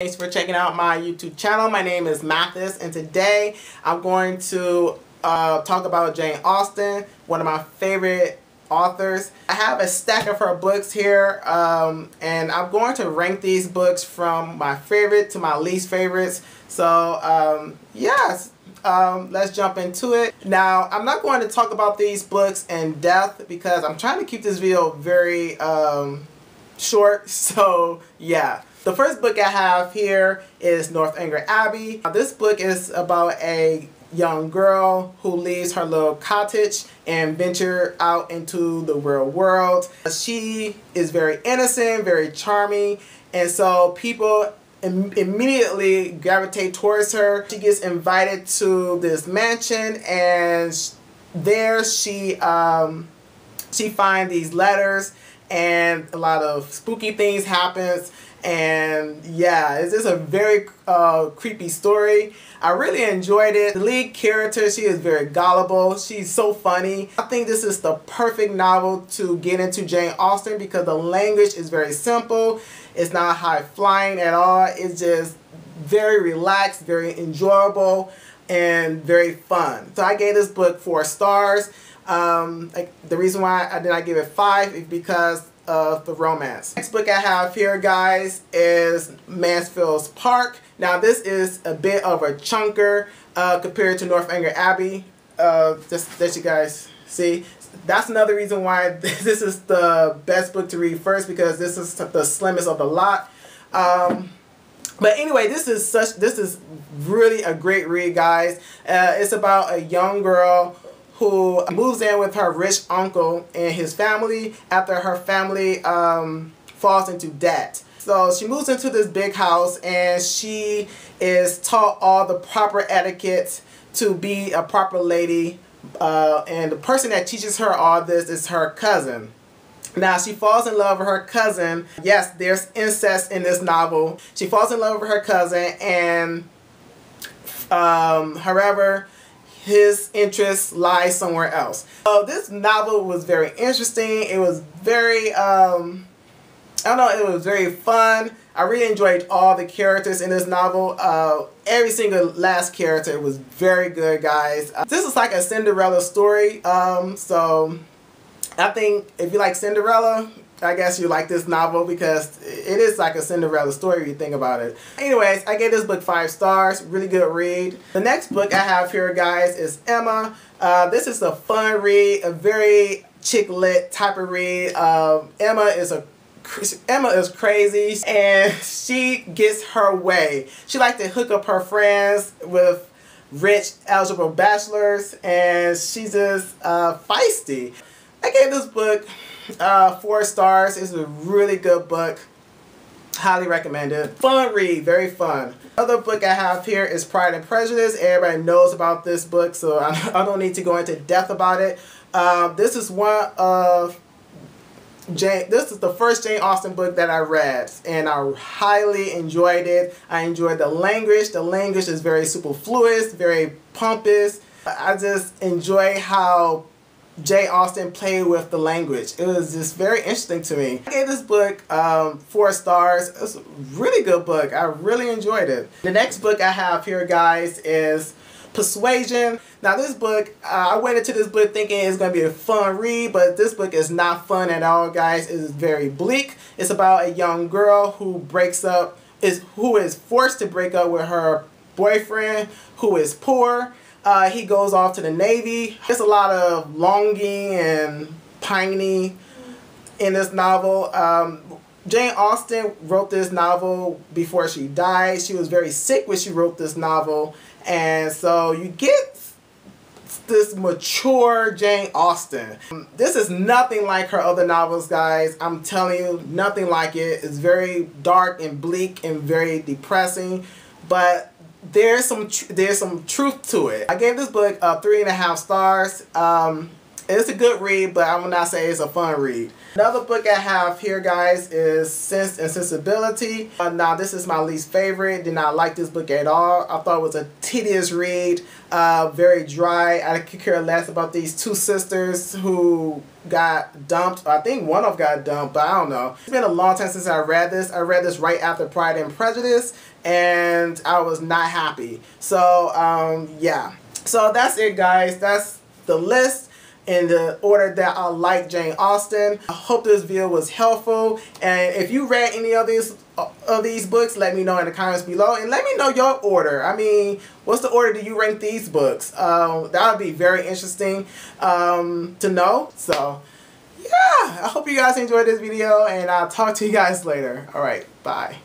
Thanks for checking out my YouTube channel. My name is Mathis, and today I'm going to talk about Jane Austen, one of my favorite authors. I have a stack of her books here, and I'm going to rank these books from my favorite to my least favorites. So yes, let's jump into it. Now, I'm not going to talk about these books in depth because I'm trying to keep this video very short. So yeah. The first book I have here is Northanger Abbey. This book is about a young girl who leaves her little cottage and venture out into the real world. She is very innocent, very charming, and so people immediately gravitate towards her. She gets invited to this mansion, and there she finds these letters, and a lot of spooky things happens. And yeah, it's just a very creepy story. I really enjoyed it. The lead character, she is very gullible. She's so funny. I think this is the perfect novel to get into Jane Austen because the language is very simple. It's not high flying at all. It's just very relaxed, very enjoyable, and very fun. So I gave this book 4 stars. The reason why I did not give it 5 is because of the romance. Next book I have here, guys, is Mansfields Park. Now this is a bit of a chunker compared to Northanger Abbey. Just that you guys see. That's another reason why this is the best book to read first, because this is the slimmest of the lot. But anyway, this is really a great read, guys. It's about a young girl who moves in with her rich uncle and his family after her family falls into debt. So she moves into this big house, and she is taught all the proper etiquette to be a proper lady. And the person that teaches her all this is her cousin. Now, she falls in love with her cousin. Yes, there's incest in this novel. She falls in love with her cousin, and however, his interest lies somewhere else. So this novel was very interesting. It was very, I don't know, it was very fun. I really enjoyed all the characters in this novel. Every single last character was very good, guys. This is like a Cinderella story. So I think if you like Cinderella, I guess you like this novel because it is like a Cinderella story if you think about it. Anyways, I gave this book 5 stars. Really good read. The next book I have here, guys, is Emma. This is a fun read, a very chick lit type of read. Emma is crazy, and she gets her way. She likes to hook up her friends with rich eligible bachelors, and she's just feisty. I gave this book 4 stars. It's a really good book. Highly recommend it. Fun read, very fun. Another book I have here is Pride and Prejudice. Everybody knows about this book, so I don't need to go into depth about it. This is the first Jane Austen book that I read, and I highly enjoyed it. I enjoyed the language. The language is very superfluous, very pompous. I just enjoy how Jane Austen played with the language. It was just very interesting to me. I gave this book 4 stars. It's a really good book. I really enjoyed it. The next book I have here, guys, is Persuasion. Now this book, I went into this book thinking it's going to be a fun read, but this book is not fun at all, guys. It is very bleak. It's about a young girl who who is forced to break up with her boyfriend, who is poor. He goes off to the Navy. There's a lot of longing and pining in this novel. Jane Austen wrote this novel before she died. She was very sick when she wrote this novel. And so you get this mature Jane Austen. This is nothing like her other novels, guys. I'm telling you, nothing like it. It's very dark and bleak and very depressing. But there's some truth to it. I gave this book 3.5 stars. It's a good read, but I will not say it's a fun read. Another book I have here, guys, is Sense and Sensibility. Now, this is my least favorite. Did not like this book at all. I thought it was a tedious read, very dry. I could care less about these two sisters who got dumped. I think one of them got dumped, but I don't know. It's been a long time since I read this. I read this right after Pride and Prejudice, and I was not happy. So, yeah. So that's it, guys. That's the list in the order that I like Jane Austen. I hope this video was helpful, and if you read any of these books, let me know in the comments below, and let me know your order. I mean, what's the order do you rank these books? That would be very interesting to know. So yeah, I hope you guys enjoyed this video, and I'll talk to you guys later. All right, bye.